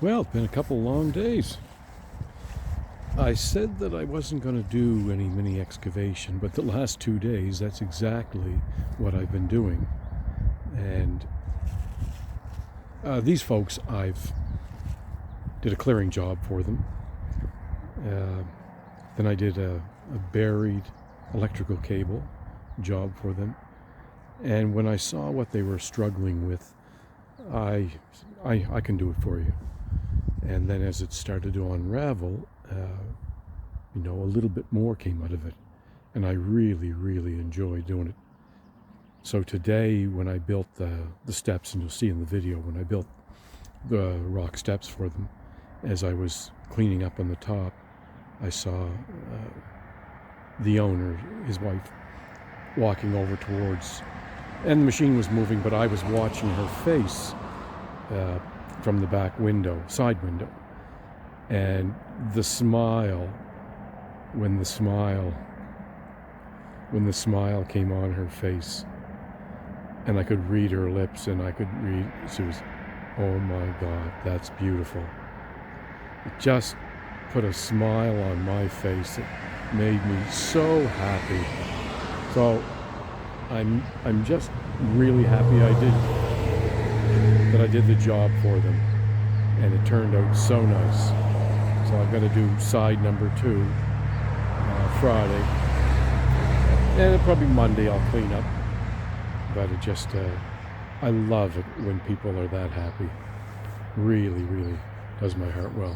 Well, it's been a couple long days. I said that I wasn't going to do any mini excavation, but the last 2 days, that's exactly what I've been doing. And these folks, I've did a clearing job for them. Then I did a buried electrical cable job for them. And when I saw what they were struggling with, I can do it for you. And then as it started to unravel, a little bit more came out of it. And I really, really enjoyed doing it. So today, when I built the steps, and you'll see in the video, when I built the rock steps for them, as I was cleaning up on the top, I saw the owner, his wife, walking over towards, and the machine was moving, but I was watching her face from the back window, side window. And the smile, when the smile came on her face, and I could read her lips, and I could read, she was, oh my God, that's beautiful. It just put a smile on my face that made me so happy. So I'm just really happy that I did the job for them, and it turned out so nice. So I've got to do side number 2 Friday, and probably Monday I'll clean up. But it just, I love it when people are that happy. Really, really does my heart well.